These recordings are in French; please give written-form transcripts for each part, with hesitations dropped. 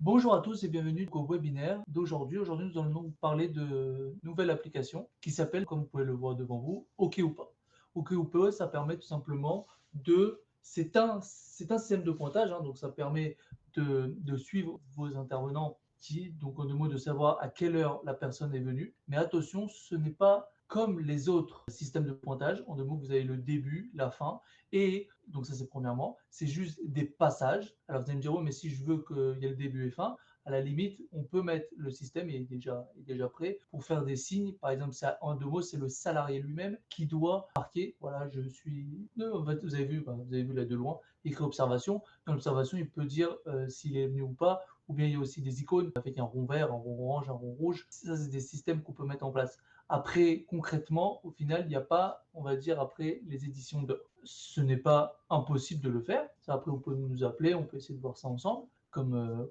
Bonjour à tous et bienvenue au webinaire d'aujourd'hui. Aujourd'hui, nous allons vous parler de nouvelle application qui s'appelle, comme vous pouvez le voir devant vous, OK ou pas. OK ou pas, ça permet tout simplement c'est un système de pointage, donc ça permet de suivre vos intervenants donc en deux mots, de savoir à quelle heure la personne est venue. Mais attention, ce n'est pas comme les autres systèmes de pointage. En deux mots, vous avez le début, la fin, et donc ça c'est premièrement, c'est juste des passages. Alors vous allez me dire, oui, mais si je veux qu'il y ait le début et fin, à la limite, on peut mettre le système, il est déjà prêt, pour faire des signes. Par exemple, en deux mots, c'est le salarié lui-même qui doit marquer, voilà, je suis... En fait, vous avez vu là de loin, écrit observation. Dans l'observation, il peut dire s'il est venu ou pas, ou bien il y a aussi des icônes avec un rond vert, un rond orange, un rond rouge. Ça, c'est des systèmes qu'on peut mettre en place. Après, concrètement, au final, il n'y a pas, on va dire, après les éditions d'heures. Ce n'est pas impossible de le faire. Ça, après, vous pouvez nous appeler, on peut essayer de voir ça ensemble. Comme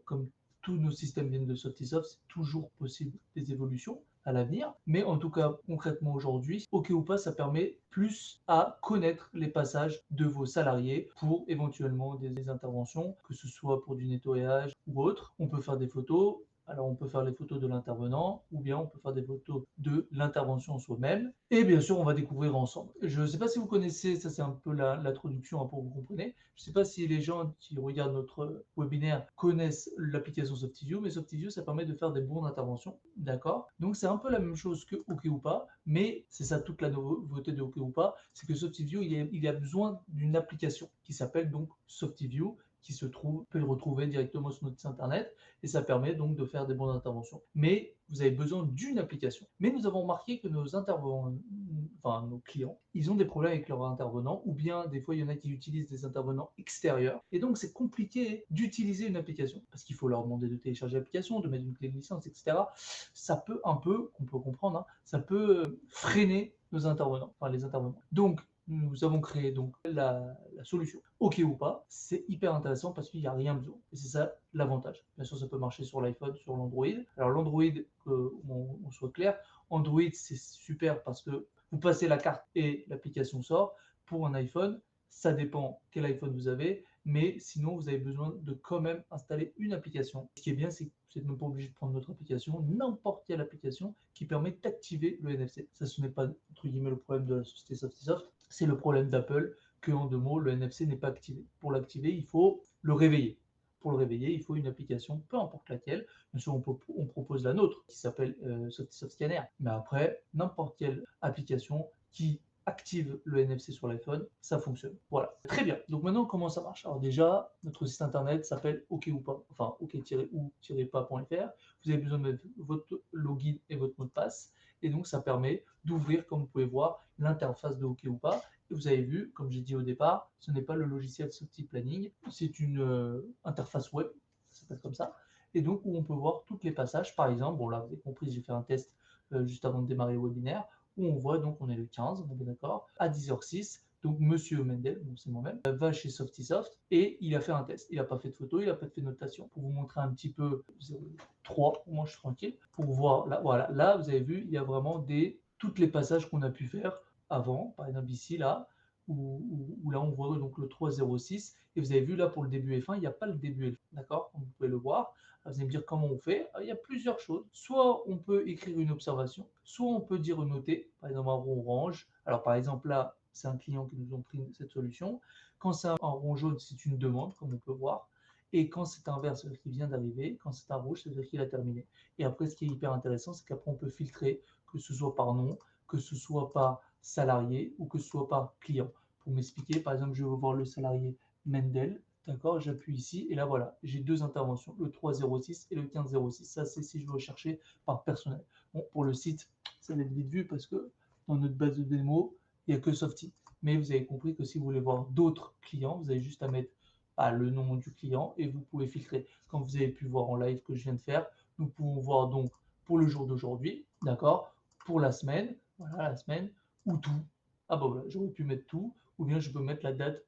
tous nos systèmes viennent de Softisoft, c'est toujours possible des évolutions à l'avenir. Mais en tout cas, concrètement aujourd'hui, OK ou pas, ça permet plus à connaître les passages de vos salariés pour éventuellement des interventions, que ce soit pour du nettoyage ou autre. On peut faire des photos. Alors, on peut faire les photos de l'intervenant ou bien on peut faire des photos de l'intervention soi-même. Et bien sûr, on va découvrir ensemble. Je ne sais pas si vous connaissez, ça c'est un peu l'introduction pour que vous compreniez. Je ne sais pas si les gens qui regardent notre webinaire connaissent l'application Softiview, mais Softiview, ça permet de faire des bons d'intervention. D'accord? Donc, c'est un peu la même chose que OK ou pas, mais c'est ça toute la nouveauté de OK ou pas, c'est que Softiview, il y a besoin d'une application qui s'appelle donc Softiview, qui se trouve, peut le retrouver directement sur notre site internet, et ça permet donc de faire des bonnes interventions. Mais vous avez besoin d'une application. Mais nous avons remarqué que nos intervenants, enfin nos clients, ils ont des problèmes avec leurs intervenants, ou bien des fois il y en a qui utilisent des intervenants extérieurs, et donc c'est compliqué d'utiliser une application, parce qu'il faut leur demander de télécharger l'application, de mettre une clé de licence, etc. Ça peut un peu, on peut comprendre, ça peut freiner nos intervenants, enfin les intervenants. Donc, nous avons créé donc la solution. OK ou pas, c'est hyper intéressant parce qu'il n'y a rien besoin. Et c'est ça l'avantage. Bien sûr, ça peut marcher sur l'iPhone, sur l'Android. Alors l'Android, on soit clair, Android c'est super parce que vous passez la carte et l'application sort. Pour un iPhone, ça dépend quel iPhone vous avez, mais sinon vous avez besoin de quand même installer une application. Ce qui est bien, c'est que vous n'êtes même pas obligé de prendre notre application, n'importe quelle application qui permet d'activer le NFC. Ça, ce n'est pas, entre guillemets, le problème de la société Softisoft, c'est le problème d'Apple, que en deux mots, le NFC n'est pas activé. Pour l'activer, il faut le réveiller. Pour le réveiller, il faut une application, peu importe laquelle. Bien sûr, on propose la nôtre, qui s'appelle Softisoft Scanner. Mais après, n'importe quelle application qui active le NFC sur l'iPhone, ça fonctionne. Voilà. Très bien. Donc maintenant, comment ça marche? Alors déjà, notre site internet s'appelle OK ou pas, enfin ok-ou-pas.fr. Vous avez besoin de mettre votre login et votre mot de passe. Et donc, ça permet d'ouvrir, comme vous pouvez voir, l'interface de OK ou pas. Et vous avez vu, comme j'ai dit au départ, ce n'est pas le logiciel SoftiPlanning, c'est une interface web, ça s'appelle comme ça. Et donc, où on peut voir tous les passages. Par exemple, bon là, vous avez compris, j'ai fait un test juste avant de démarrer le webinaire, où on voit, donc on est le 15, on est bien d'accord, à 10h06, donc Monsieur Mendel, donc c'est moi-même, va chez Softisoft et il a fait un test. Il n'a pas fait de photo, il n'a pas fait de notation. Pour vous montrer un petit peu 3, moi je suis tranquille, pour voir, là, voilà, là vous avez vu, il y a vraiment tous les passages qu'on a pu faire avant, par exemple ici, là, où là on voit donc le 306, et vous avez vu là pour le début et fin, il n'y a pas le début et fin, d'accord? Vous pouvez le voir. Vous allez me dire comment on fait. Il y a plusieurs choses. Soit on peut écrire une observation, soit on peut dire noter, par exemple un rond orange. Alors par exemple là, c'est un client qui nous a pris cette solution. Quand c'est un rond jaune, c'est une demande, comme on peut voir. Et quand c'est un vert, ça veut dire qu'il vient d'arriver. Quand c'est un rouge, ça veut dire qu'il a terminé. Et après, ce qui est hyper intéressant, c'est qu'après, on peut filtrer, que ce soit par nom, que ce soit par salarié ou que ce soit par client. Pour m'expliquer, par exemple, je veux voir le salarié Mendel. D'accord, j'appuie ici et là voilà, j'ai deux interventions, le 306 et le 1506. Ça, c'est si je veux rechercher par personnel. Bon, pour le site, ça va être vite vu parce que dans notre base de démo, il n'y a que Softy. Mais vous avez compris que si vous voulez voir d'autres clients, vous avez juste à mettre le nom du client et vous pouvez filtrer. Comme vous avez pu voir en live que je viens de faire, nous pouvons voir donc pour le jour d'aujourd'hui, d'accord, pour la semaine, voilà la semaine, ou tout. Ah bah voilà, j'aurais pu mettre tout, ou bien je peux mettre la date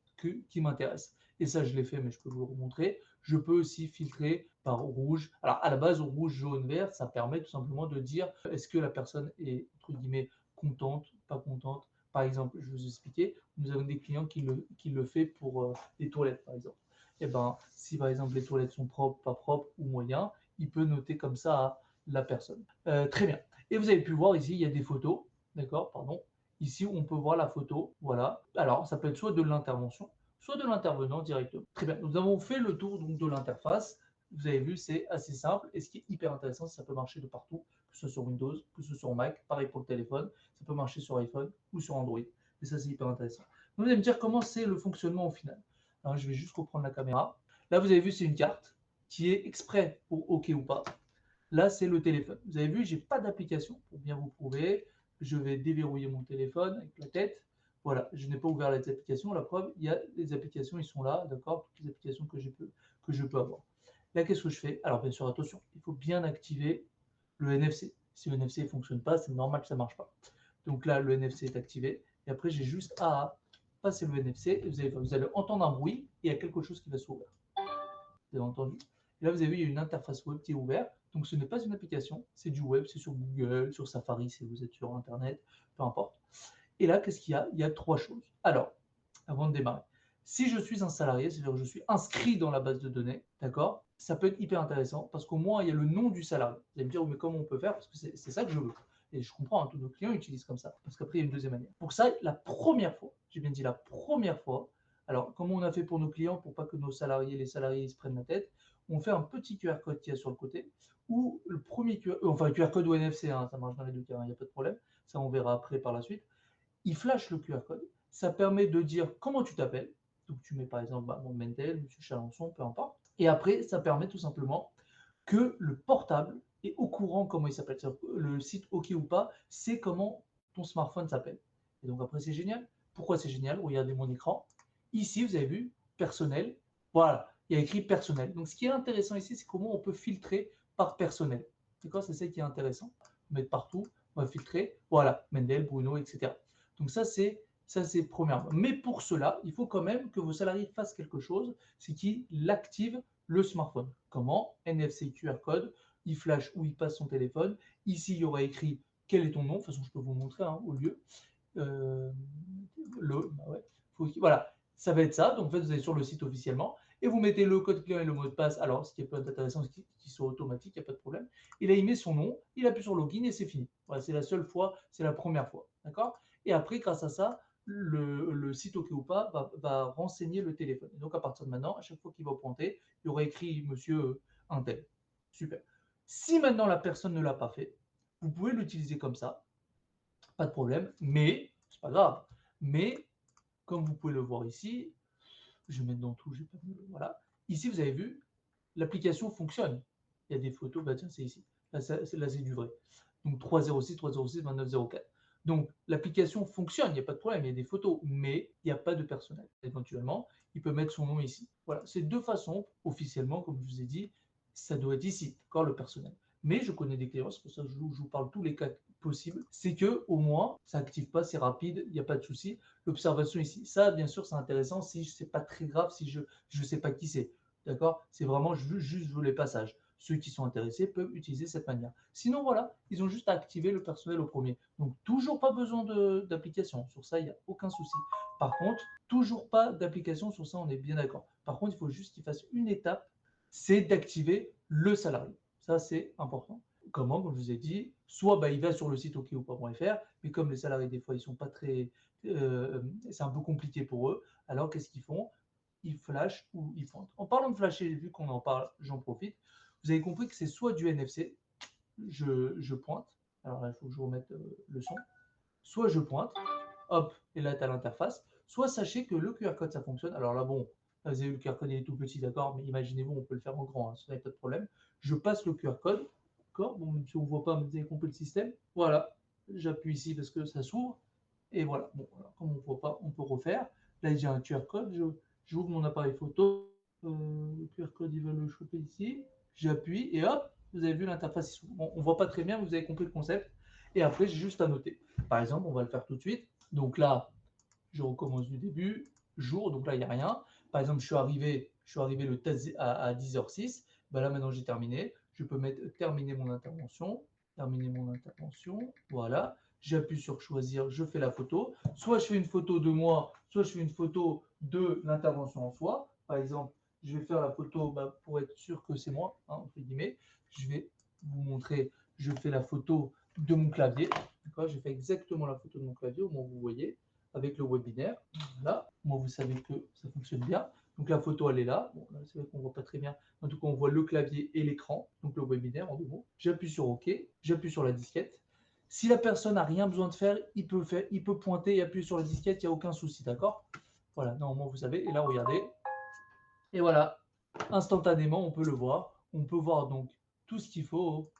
qui m'intéresse. Et ça, je l'ai fait, mais je peux vous le remontrer. Je peux aussi filtrer par rouge. Alors, à la base, rouge, jaune, vert, ça permet tout simplement de dire est-ce que la personne est, entre guillemets, contente, pas contente. Par exemple, je vais vous expliquer, nous avons des clients qui le font pour les toilettes, par exemple. eh ben, si par exemple les toilettes sont propres, pas propres ou moyens, il peut noter comme ça à la personne. Très bien. Et vous avez pu voir ici, il y a des photos, d'accord, pardon. Ici, on peut voir la photo, voilà. Alors, ça peut être soit de l'intervention, soit de l'intervenant directement. Très bien. Nous avons fait le tour donc de l'interface. Vous avez vu, c'est assez simple. Et ce qui est hyper intéressant, c'est que ça peut marcher de partout, que ce soit sur Windows, que ce soit sur Mac, pareil pour le téléphone. Ça peut marcher sur iPhone ou sur Android. Et ça, c'est hyper intéressant. Vous allez me dire comment c'est le fonctionnement au final. Alors, je vais juste reprendre la caméra. Là, vous avez vu, c'est une carte qui est exprès pour OK ou pas. Là, c'est le téléphone. Vous avez vu, je n'ai pas d'application pour bien vous prouver. Je vais déverrouiller mon téléphone avec la tête. Voilà, je n'ai pas ouvert les applications. La preuve, il y a les applications, ils sont là, d'accord, toutes les applications que je peux avoir. Là, qu'est-ce que je fais? Alors, bien sûr, attention, il faut bien activer le NFC. Si le NFC ne fonctionne pas, c'est normal que ça ne marche pas. Donc là, le NFC est activé. Et après, j'ai juste à passer le NFC. Et vous allez entendre un bruit et il y a quelque chose qui va s'ouvrir. Vous avez entendu? Et là, vous avez vu, il y a une interface web qui est ouverte. Donc, ce n'est pas une application, c'est du web, c'est sur Google, sur Safari si vous êtes sur Internet, peu importe. Et là, qu'est-ce qu'il y a? Il y a trois choses. Alors, avant de démarrer, si je suis un salarié, c'est-à-dire que je suis inscrit dans la base de données, d'accord? Ça peut être hyper intéressant parce qu'au moins, il y a le nom du salarié. Vous allez me dire, mais comment on peut faire? Parce que c'est ça que je veux. Et je comprends, hein, tous nos clients utilisent comme ça. Parce qu'après, il y a une deuxième manière. Pour ça, la première fois, j'ai bien dit la première fois, alors, comment on a fait pour nos clients pour pas que nos salariés, les salariés, ils se prennent la tête? On fait un petit QR code qui est sur le côté, ou le premier QR, enfin QR code ou NFC, hein, ça marche dans les deux cas, il n'y a pas de problème. Ça, on verra après par la suite. Il flash le QR code. Ça permet de dire comment tu t'appelles. Donc, tu mets par exemple mon Mendel, M. Chalençon, peu importe. Et après, ça permet tout simplement que le portable est au courant comment il s'appelle. Le site OK ou pas, c'est comment ton smartphone s'appelle. Et donc après, c'est génial. Pourquoi c'est génial? Regardez mon écran. Ici, vous avez vu, personnel. Voilà, il y a écrit personnel. Donc ce qui est intéressant ici, c'est comment on peut filtrer par personnel. D'accord? C'est ça qui est intéressant. Mettre partout, on va filtrer. Voilà, Mendel, Bruno, etc. Donc ça, c'est premièrement. Mais pour cela, il faut quand même que vos salariés fassent quelque chose, c'est qu'ils activent le smartphone. Comment? NFC QR code, il flash ou il passe son téléphone. Ici, il y aura écrit quel est ton nom. De toute façon, je peux vous montrer hein, au lieu. Ouais. Voilà, ça va être ça. Donc, en fait, vous allez sur le site officiellement et vous mettez le code client et le mot de passe. Alors, ce qui est peut être intéressant, c'est qu'il soit automatique, il n'y a pas de problème. Et là, il met son nom, il appuie sur login et c'est fini. Voilà, c'est la seule fois, c'est la première fois. D'accord? Et après, grâce à ça, le site OK ou pas va renseigner le téléphone. Et donc, à partir de maintenant, à chaque fois qu'il va pointer, il y aura écrit monsieur Intel. Super. Si maintenant la personne ne l'a pas fait, vous pouvez l'utiliser comme ça, pas de problème, mais c'est pas grave. Mais comme vous pouvez le voir ici, je vais mettre dans tout, j'ai pas voilà. Ici, vous avez vu, l'application fonctionne. Il y a des photos, bah tiens, c'est ici. Là, c'est du vrai. Donc 306, 306, 2904. Donc l'application fonctionne, il n'y a pas de problème, il y a des photos, mais il n'y a pas de personnel. Éventuellement, il peut mettre son nom ici. Voilà, c'est deux façons, officiellement, comme je vous ai dit, ça doit être ici, d'accord, le personnel. Mais je connais des clients, c'est pour ça que je vous parle tous les cas possibles, c'est que au moins, ça n'active pas, c'est rapide, il n'y a pas de souci. L'observation ici, ça, bien sûr, c'est intéressant si c'est pas très grave, si je ne sais pas qui c'est. D'accord? C'est vraiment juste les passages. Ceux qui sont intéressés peuvent utiliser cette manière. Sinon, voilà, ils ont juste à activer le personnel au premier. Donc, toujours pas besoin d'application. Sur ça, il n'y a aucun souci. Par contre, toujours pas d'application. Sur ça, on est bien d'accord. Par contre, il faut juste qu'ils fassent une étape, c'est d'activer le salarié. Ça, c'est important. Comment? Comme je vous ai dit, soit il va sur le site okoupa.fr, mais comme les salariés, des fois, ils sont pas très. C'est un peu compliqué pour eux. Alors, qu'est-ce qu'ils font? Ils flashent ou ils pointent. En parlant de flasher, vu qu'on en parle, j'en profite. Vous avez compris que c'est soit du NFC, je pointe. Alors là, il faut que je remette le son. Soit je pointe, hop, et là, tu as l'interface. Soit sachez que le QR code, ça fonctionne. Alors là, bon, vous avez vu, le QR code, il est tout petit, d'accord, mais imaginez-vous, on peut le faire en grand, hein, ça n'a pas de problème. Je passe le QR code, d'accord, bon, même si on ne voit pas, mais vous avez compris le système. Voilà, j'appuie ici parce que ça s'ouvre. Et voilà, bon, alors, comme on ne voit pas, on peut refaire. Là, j'ai un QR code, j'ouvre mon appareil photo. Le QR code, il va le choper ici. J'appuie et hop, vous avez vu l'interface. On ne voit pas très bien, mais vous avez compris le concept. Et après, j'ai juste à noter. Par exemple, on va le faire tout de suite. Donc là, je recommence du début. Jour, donc là, il n'y a rien. Par exemple, je suis arrivé le test à 10h06. Ben là, maintenant, j'ai terminé. Je peux mettre terminer mon intervention. Terminer mon intervention. Voilà. J'appuie sur choisir, je fais la photo. Soit je fais une photo de moi, soit je fais une photo de l'intervention en soi. Par exemple, je vais faire la photo pour être sûr que c'est moi, hein, entre guillemets. Je vais vous montrer, je fais la photo de mon clavier. J'ai fait exactement la photo de mon clavier, au moins vous voyez, avec le webinaire. Là, moi vous savez que ça fonctionne bien. Donc la photo, elle est là. Bon, là, c'est vrai qu'on ne voit pas très bien. En tout cas, on voit le clavier et l'écran, donc le webinaire en deux mots. J'appuie sur OK, j'appuie sur la disquette. Si la personne n'a rien besoin de faire, il peut pointer et appuyer sur la disquette, il n'y a aucun souci, d'accord? Voilà, normalement vous savez. Et là, regardez. Et voilà, instantanément, on peut le voir. On peut voir donc tout ce qu'il faut.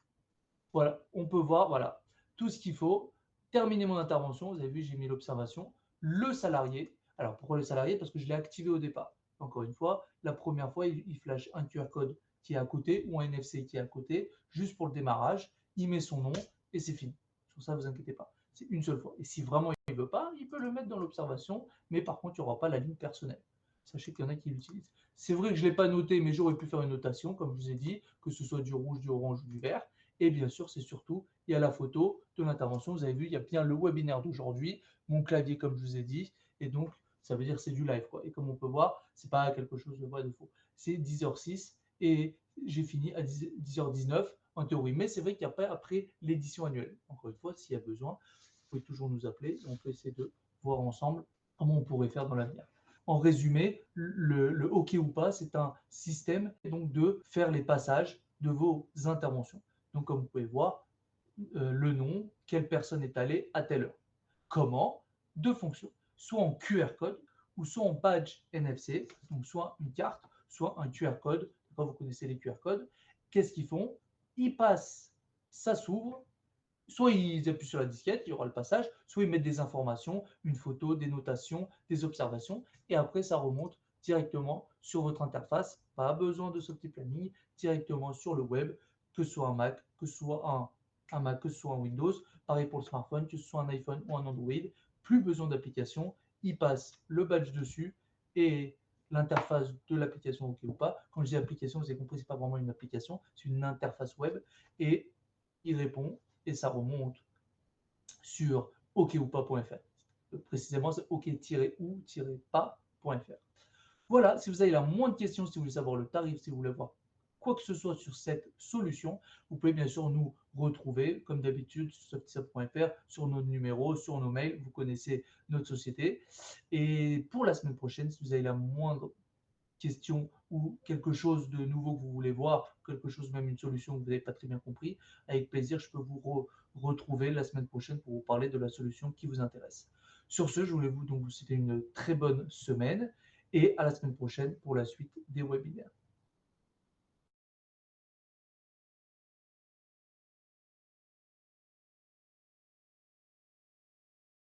Voilà, on peut voir, voilà, tout ce qu'il faut. Terminer mon intervention. Vous avez vu, j'ai mis l'observation. Le salarié. Alors, pourquoi le salarié? Parce que je l'ai activé au départ. Encore une fois, la première fois, il flash un QR code qui est à côté ou un NFC qui est à côté, juste pour le démarrage. Il met son nom et c'est fini. Sur ça, ne vous inquiétez pas. C'est une seule fois. Et si vraiment il ne veut pas, il peut le mettre dans l'observation, mais par contre, il n'y aura pas la ligne personnelle. Sachez qu'il y en a qui l'utilisent. C'est vrai que je ne l'ai pas noté, mais j'aurais pu faire une notation, comme je vous ai dit, que ce soit du rouge, du orange ou du vert. Et bien sûr, c'est surtout, il y a la photo de l'intervention. Vous avez vu, il y a bien le webinaire d'aujourd'hui, mon clavier, comme je vous ai dit. Et donc, ça veut dire que c'est du live, quoi. Et comme on peut voir, ce n'est pas quelque chose de vrai, de faux. C'est 10h06 et j'ai fini à 10h19 en théorie. Mais c'est vrai qu'il n'y a pas après l'édition annuelle. Encore une fois, s'il y a besoin, vous pouvez toujours nous appeler. On peut essayer de voir ensemble comment on pourrait faire dans l'avenir. En résumé, le OK ou pas, c'est un système donc de faire les passages de vos interventions. Donc, comme vous pouvez voir, le nom, quelle personne est allée à telle heure. Comment? Deux fonctions, soit en QR code ou soit en badge NFC, donc soit une carte, soit un QR code. Quand vous connaissez les QR codes, qu'est-ce qu'ils font? Ils passent, ça s'ouvre, soit ils appuient sur la disquette, il y aura le passage, soit ils mettent des informations, une photo, des notations, des observations, et après ça remonte directement sur votre interface. Pas besoin de ce petit planning, directement sur le web, que ce soit un Mac, que ce soit un Mac, que ce soit un Windows. Pareil pour le smartphone, que ce soit un iPhone ou un Android. Plus besoin d'application, il passe le badge dessus et l'interface de l'application OK ou pas. Quand je dis application, vous avez compris, ce n'est pas vraiment une application, c'est une interface web et il répond et ça remonte sur okoupas.fr. Précisément, c'est ok-ou-pas.fr. Voilà, si vous avez la moindre question, si vous voulez savoir le tarif, si vous voulez voir quoi que ce soit sur cette solution, vous pouvez bien sûr nous retrouver, comme d'habitude, sur softisap.fr, sur nos numéros, sur nos mails. Vous connaissez notre société. Et pour la semaine prochaine, si vous avez la moindre question ou quelque chose de nouveau que vous voulez voir, quelque chose, même une solution que vous n'avez pas très bien compris, avec plaisir, je peux vous retrouver la semaine prochaine pour vous parler de la solution qui vous intéresse. Sur ce, je voulais donc vous souhaiter une très bonne semaine et à la semaine prochaine pour la suite des webinaires.